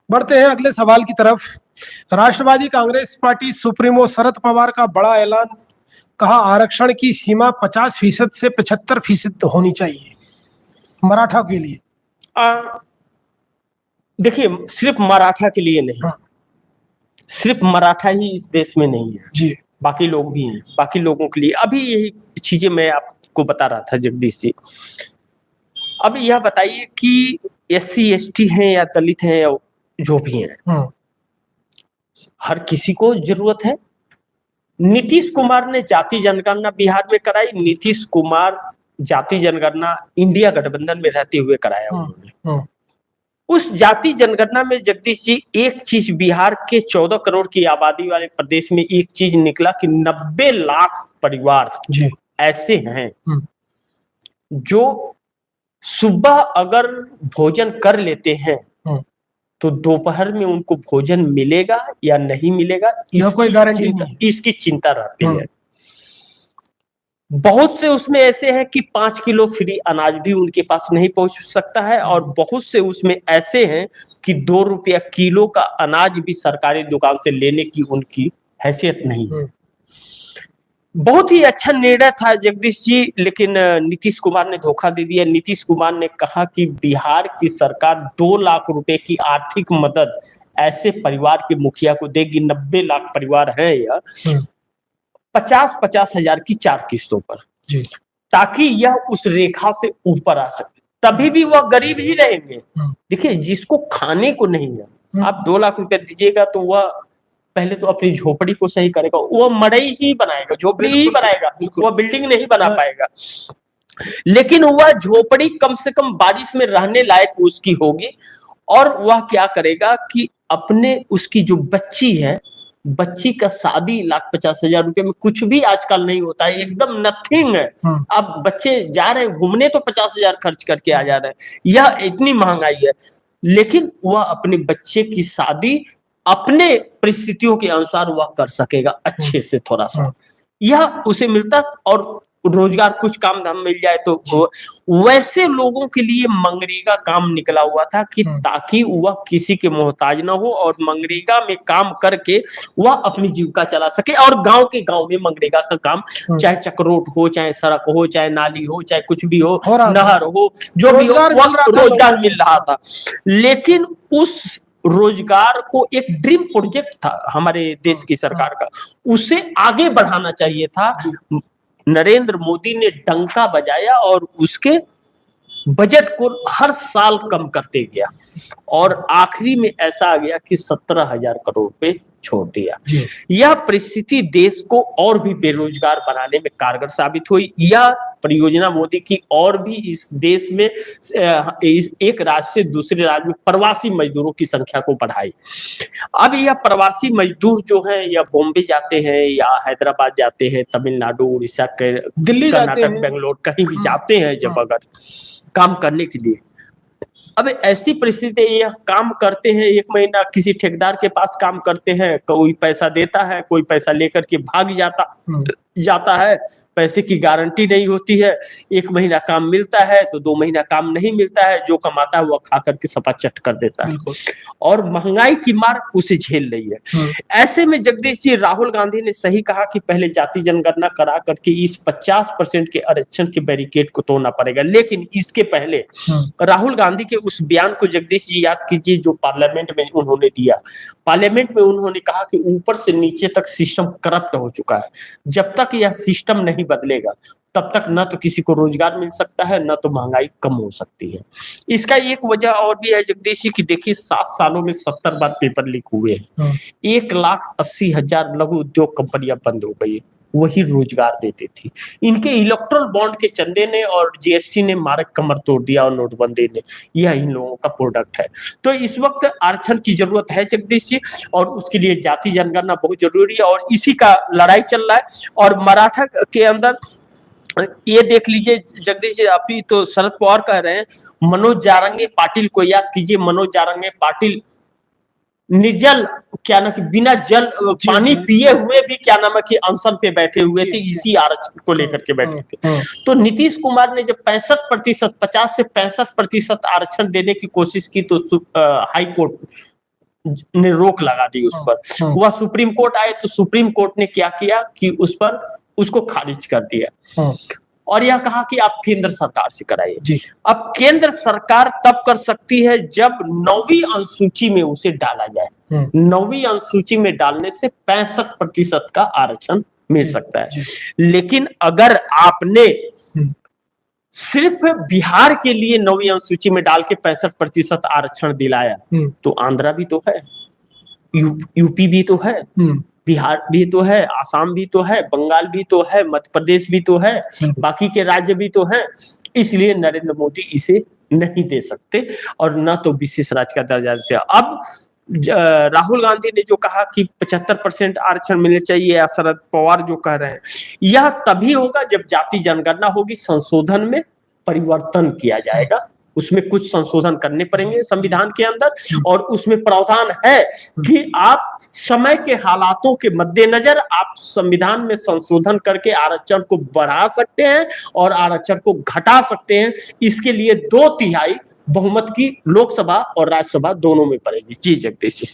बढ़ते हैं अगले सवाल की तरफ। राष्ट्रवादी कांग्रेस पार्टी सुप्रीमो शरद पवार का बड़ा ऐलान, कहा आरक्षण की सीमा 50% से 75% होनी चाहिए मराठा के लिए। देखिए, सिर्फ मराठा के लिए नहीं, हाँ। सिर्फ मराठा ही इस देश में नहीं है जी, बाकी लोग भी हैं, बाकी लोगों के लिए। अभी यही चीजें मैं आपको बता रहा था जगदीश जी। अब यह बताइए कि SC ST हैं या दलित हैं या जो भी हैं, हर किसी को जरूरत है। नीतीश कुमार ने जाति जनगणना बिहार में कराई। नीतीश कुमार जाति जनगणना इंडिया गठबंधन में रहते हुए कराया उन्होंने। उस जाति जनगणना में जगदीश जी एक चीज, बिहार के 14 करोड़ की आबादी वाले प्रदेश में एक चीज निकला कि 90 लाख परिवार जी, ऐसे हैं जो सुबह अगर भोजन कर लेते हैं तो दोपहर में उनको भोजन मिलेगा या नहीं मिलेगा, यह कोई गारंटी नहीं है। इसकी चिंता रहती है। बहुत से उसमें ऐसे हैं कि 5 किलो फ्री अनाज भी उनके पास नहीं पहुंच सकता है, और बहुत से उसमें ऐसे हैं कि 2 रुपया किलो का अनाज भी सरकारी दुकान से लेने की उनकी हैसियत नहीं है। बहुत ही अच्छा निर्णय था जगदीश जी, लेकिन नीतीश कुमार ने धोखा दे दिया। नीतीश कुमार ने कहा कि बिहार की सरकार 2 लाख रुपए की आर्थिक मदद ऐसे परिवार के मुखिया को देगी। 90 लाख परिवार हैं या 50-50 हजार की 4 किस्तों पर, ताकि यह उस रेखा से ऊपर आ सके। तभी भी वह गरीब ही रहेंगे। देखिए, जिसको खाने को नहीं है, आप 2 लाख रुपया दीजिएगा तो वह पहले तो अपनी झोपड़ी को सही करेगा, वह मड़ई ही बनाएगा, झोपड़ी ही बनाएगा, वह बिल्डिंग नहीं बना पाएगा। लेकिन वह झोपड़ी कम से कम बारिश में रहने लायक उसकी होगी। और वह क्या करेगा कि अपने उसकी जो बच्ची है, बच्ची का शादी 1,50,000 रुपए में कुछ भी आजकल नहीं होता है, एकदम नथिंग है। अब बच्चे जा रहे हैं घूमने तो 50,000 खर्च करके आ जा रहे हैं, यह इतनी महंगाई है। लेकिन वह अपने बच्चे की शादी अपने परिस्थितियों के अनुसार वह कर सकेगा अच्छे से, थोड़ा सा यह उसे मिलता, और रोजगार कुछ काम धाम मिल जाए तो वैसे लोगों के लिए मनरेगा काम निकला हुआ था कि ताकि वह किसी के मोहताज ना हो और मनरेगा में काम करके वह अपनी जीविका चला सके। और गांव के गांव में मनरेगा का काम, चाहे चक्रोट हो, चाहे सड़क हो, चाहे नाली हो, चाहे कुछ भी हो, नहर हो, जो भी हो, रोजगार मिल रहा था। लेकिन उस रोजगार को एक ड्रीम प्रोजेक्ट था हमारे देश की सरकार का, उसे आगे बढ़ाना चाहिए था। नरेंद्र मोदी ने डंका बजाया और उसके बजट को हर साल कम करते गया, और आखिरी में ऐसा आ गया कि 17,000 करोड़ पे छोड़ दिया। यह परिस्थिति देश को और भी बेरोजगार बनाने में कारगर साबित हुई। यह परियोजना मोदी की और भी इस देश में एक राज्य से दूसरे राज्य में प्रवासी मजदूरों की संख्या को बढ़ाई। अब यह प्रवासी मजदूर जो हैं, या बॉम्बे जाते हैं या हैदराबाद जाते हैं, तमिलनाडु, उड़ीसा, दिल्ली, कर्नाटक, बेंगलोर, कहीं भी जाते हैं जब अगर काम करने के लिए। अब ऐसी परिस्थिति, यह काम करते हैं, 1 महीना किसी ठेकेदार के पास काम करते हैं, कोई पैसा देता है, कोई पैसा लेकर के भाग जाता है, पैसे की गारंटी नहीं होती है। 1 महीना काम मिलता है तो 2 महीना काम नहीं मिलता है, जो कमाता है वह खा करके सपाचट कर देता है, और महंगाई की मार उसे झेल रही है। ऐसे में जगदीश जी, राहुल गांधी ने सही कहा कि पहले जाति जनगणना करा करके इस 50% के आरक्षण के बैरिकेड को तोड़ना पड़ेगा। लेकिन इसके पहले राहुल गांधी के उस बयान को जगदीश जी याद कीजिए, जो पार्लियामेंट में उन्होंने दिया। पार्लियामेंट में उन्होंने कहा कि ऊपर से नीचे तक सिस्टम करप्ट हो चुका है, जब तक यह सिस्टम नहीं बदलेगा तब तक न तो किसी को रोजगार मिल सकता है, न तो महंगाई कम हो सकती है। इसका एक वजह और भी है जगदीश जी की देखिए, 7 सालों में 70 बार पेपर लीक हुए हैं। 1,80,000 लघु उद्योग कंपनियां बंद हो गई, वही रोजगार देती थी। इनके इलेक्ट्रल बॉन्ड के चंदे ने और GST ने मारक कमर तोड़ दिया, और नोटबंदी ने, यह इन लोगों का प्रोडक्ट है। तो इस वक्त आरक्षण की जरूरत है जगदीश जी, और उसके लिए जाति जनगणना बहुत जरूरी है, और इसी का लड़ाई चल रहा है। और मराठा के अंदर ये देख लीजिए जगदीश जी, आप ही तो शरद पवार कह रहे हैं, मनोज जारंगे पाटिल को याद कीजिए। मनोज जारंगे पाटिल निर्जल, क्या ना कि बिना जल पानी पिए हुए भी क्या नाम है कि अनशन पे बैठे हुए थे, इसी आरक्षण को लेकर के बैठे थे। तो नीतीश कुमार ने जब 65%, 50 से 65% आरक्षण देने की कोशिश की तो हाई कोर्ट ने रोक लगा दी उस पर। वह सुप्रीम कोर्ट आए तो सुप्रीम कोर्ट ने क्या किया कि उस पर उसको खारिज कर दिया और यह कहा कि आप केंद्र सरकार से कराइए। अब केंद्र सरकार तब कर सकती है जब 9वीं अनुसूची में उसे डाला जाए। 9वीं अनुसूची में डालने से 65% का आरक्षण मिल सकता है। लेकिन अगर आपने सिर्फ बिहार के लिए 9वीं अनुसूची में डाल के 65% आरक्षण दिलाया तो आंध्रा भी तो है, यूपी भी तो है, बिहार भी तो है, आसाम भी तो है, बंगाल भी तो है, मध्य प्रदेश भी तो है, बाकी के राज्य भी तो हैं। इसलिए नरेंद्र मोदी इसे नहीं दे सकते और न तो विशेष राज्य का दर्जा देते। अब राहुल गांधी ने जो कहा कि 75% आरक्षण मिलने चाहिए या शरद पवार जो कह रहे हैं, यह तभी होगा जब जाति जनगणना होगी, संशोधन में परिवर्तन किया जाएगा, उसमें कुछ संशोधन करने पड़ेंगे संविधान के अंदर और उसमें प्रावधान है कि आप समय के हालातों के मद्देनजर आप संविधान में संशोधन करके आरक्षण को बढ़ा सकते हैं और आरक्षण को घटा सकते हैं। इसके लिए 2/3 बहुमत की लोकसभा और राज्यसभा दोनों में पड़ेगी। जी जगदीश जी।